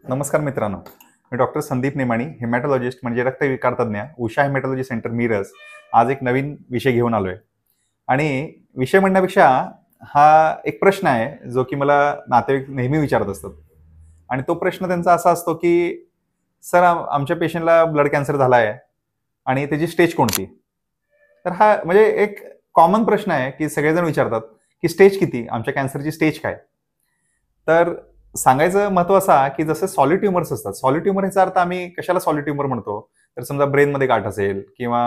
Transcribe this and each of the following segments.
नमस्कार मित्रांनो, मी डॉक्टर संदीप नेमाणी, हेमॅटॉलॉजिस्ट म्हणजे रक्तविकार तज्ञ, उषा हेमॅटॉलॉजी सेंटर मिरज. आज एक नवीन विषय घेऊन आलोय आणि विषय म्हणण्यापेक्षा हा एक प्रश्न आहे जो की मला नातेवाईक नेहमी विचारत असतात. आणि तो प्रश्न त्यांचा असा असतो की सर, आमच्या पेशंटला ब्लड कॅन्सर झाला आहे आणि त्याची स्टेज कोणती. तर हा म्हणजे एक कॉमन प्रश्न आहे की सगळेजण विचारतात की स्टेज किती, आमच्या कॅन्सरची स्टेज काय. तर सांगायचं महत्व असा की जसं सॉलिड ट्युमर्स असतात, सॉलिड ट्युमर ह्याचा अर्थ आम्ही कशाला सॉलिड ट्युमर म्हणतो, तर समजा ब्रेनमध्ये गाठ असेल किंवा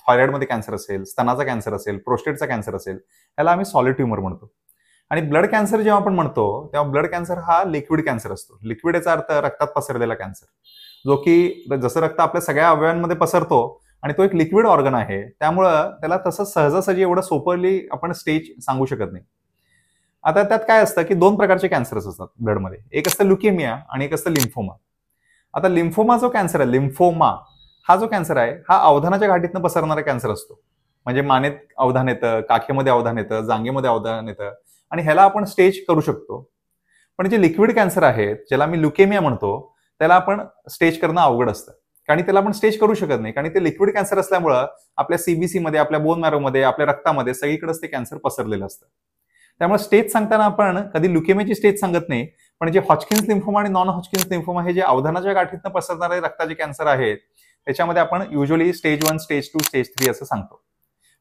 थायरॉइडमध्ये कॅन्सर असेल, स्तनाचा कॅन्सर असेल, प्रोस्टेटचा कॅन्सर असेल, याला आम्ही सॉलिड ट्युमर म्हणतो. आणि ब्लड कॅन्सर जेव्हा आपण म्हणतो तेव्हा ब्लड कॅन्सर हा लिक्विड कॅन्सर असतो. लिक्विड याचा अर्थ रक्तात पसरलेला कॅन्सर, जो की जसं रक्त आपल्या सगळ्या अवयवांमध्ये पसरतो आणि तो एक लिक्विड ऑर्गन आहे, त्यामुळं त्याला तसं सहजासहजी एवढं सोपरली आपण स्टेज सांगू शकत नाही. आता त्यात काय असतं की दोन प्रकारचे कॅन्सर्स असतात ब्लडमध्ये, एक असतं ल्युकेमिया आणि एक असतं लिम्फोमा. आता लिम्फोमा जो कॅन्सर आहे, लिम्फोमा हा जो कॅन्सर आहे, हा अवधानाच्या गाठीतनं पसरणारा कॅन्सर असतो. म्हणजे मानेत अवधान येतं, काखेमध्ये अवधान येतं, जांघेमध्ये अवधान येतं आणि ह्याला आपण स्टेज करू शकतो. पण जे लिक्विड कॅन्सर आहे, ज्याला मी ल्युकेमिया म्हणतो, त्याला आपण स्टेज करणं अवघड असतं. कारण त्याला आपण स्टेज करू शकत नाही, कारण ते लिक्विड कॅन्सर असल्यामुळं आपल्या सीबीसी मध्ये, आपल्या बोन मॅरोमध्ये, आपल्या रक्तामध्ये सगळीकडेच ते कॅन्सर पसरलेलं असतं. त्यामुळे स्टेज सांगताना आपण कधी ल्युकेमियाची स्टेज सांगत नाही, पण जे हॉजकिन्स लिम्फोमा आणि नॉन हॉजकिन्स लिम्फोमा हे जे अवधानाच्या गाठीतनं पसरणारे रक्ताचे कॅन्सर आहेत, त्याच्यामध्ये आपण युजली स्टेज 1, स्टेज 2, स्टेज 3 असं सांगतो.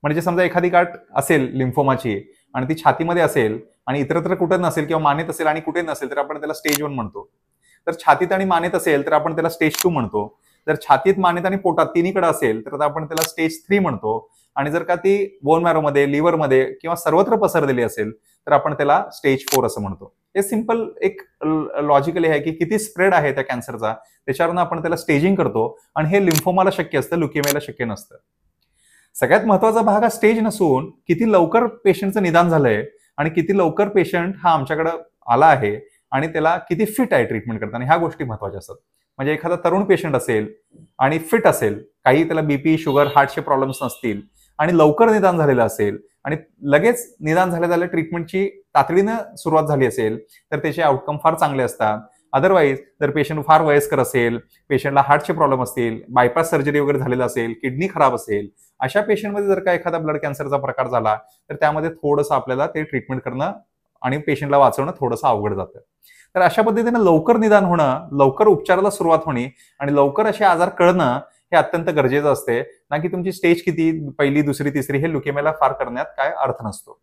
म्हणजे समजा एखादी गाठ असेल लिम्फोमाची आणि ती छातीमध्ये असेल आणि इतरत्र कुठे नसेल किंवा मानेत असेल आणि कुठे नसेल, तर आपण त्याला स्टेज 1 म्हणतो. तर छातीत आणि मानेत असेल तर आपण त्याला स्टेज 2 म्हणतो. जर छातीत, मानेत आणि पोटात तिन्हीकडे असेल तर आपण त्याला स्टेज 3 म्हणतो. आणि जर का ती बोन मॅरोमध्ये, लिव्हरमध्ये किंवा सर्वत्र पसरलेली असेल तर आपण त्याला स्टेज 4 असं म्हणतो. हे सिंपल एक लॉजिकली आहे की किती स्प्रेड आहे त्या कॅन्सरचा, त्याच्यावरून आपण त्याला स्टेजिंग करतो. आणि हे लिम्फोमाला शक्य असतं, ल्युकेमियाला शक्य नसतं. सगळ्यात महत्वाचा भाग हा स्टेज नसून किती लवकर पेशंटचं निदान झालंय आणि किती लवकर पेशंट हा आमच्याकडे आला आहे आणि त्याला किती फिट आहे ट्रीटमेंट करताना, ह्या गोष्टी महत्वाच्या असतात. म्हणजे एखादा तरुण पेशंट असेल आणि फिट असेल, काही त्याला बीपी, शुगर, हार्टचे प्रॉब्लेम्स नसतील आणि लवकर निदान झालेलं असेल आणि लगेच निदान झाल्या ट्रीटमेंटची तातडीनं सुरुवात झाली असेल, तर त्याचे आउटकम फार चांगले असतात. अदरवाईज जर पेशंट फार वयस्कर असेल, पेशंटला हार्टचे प्रॉब्लेम असतील, बायपास सर्जरी वगैरे झालेला असेल, किडनी खराब असेल, अशा पेशंटमध्ये जर का एखादा ब्लड कॅन्सरचा प्रकार झाला तर त्यामध्ये थोडंसं आपल्याला ते ट्रीटमेंट करणं आणि पेशंटला वाचवणं थोडंसं अवघड जातं. तर अशा पद्धतीने लवकर निदान होणं, लवकर उपचाराला सुरुवात होणे आणि लवकर असे आजार कळणं हे अत्यंत गरजेचं असते. ना की तुमची स्टेज किती, पहिली, दुसरी, तिसरी, हे ल्युकेमियाला फार करण्यात काय अर्थ नसतो.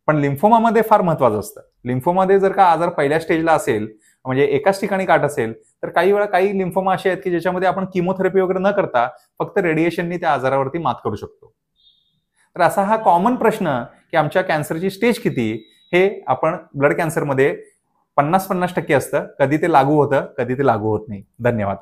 पण लिम्फोमामध्ये फार महत्वाचं असतं. लिम्फोमामध्ये जर का आजार पहिल्या स्टेजला असेल, म्हणजे एकाच ठिकाणी गाठ असेल, तर काही वेळा काही लिम्फोमा असे आहेत की ज्याच्यामध्ये आपण किमोथेरपी वगैरे न करता फक्त रेडिएशननी त्या आजारावरती मात करू शकतो. तर असा हा कॉमन प्रश्न की आमच्या कॅन्सरची स्टेज किती, हे आपण ब्लड कॅन्सरमध्ये 50-50% असतं. कधी ते लागू होतं, कधी ते लागू होत नाही. धन्यवाद.